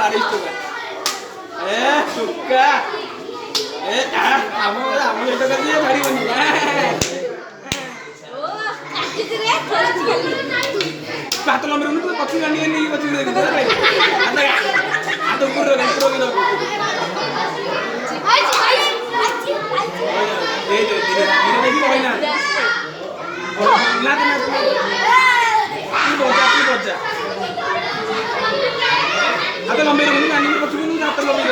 baris tuh kan. Suka. Kamu itu kan dia bari mandi. Bato nomor itu pasti kan ini pasti gitu. Ada ya? Atau kurang gitu. Ini lagi mau ini. Lihat. Ini bocah. Atau nomor ini kan ini pasti ini atau nomor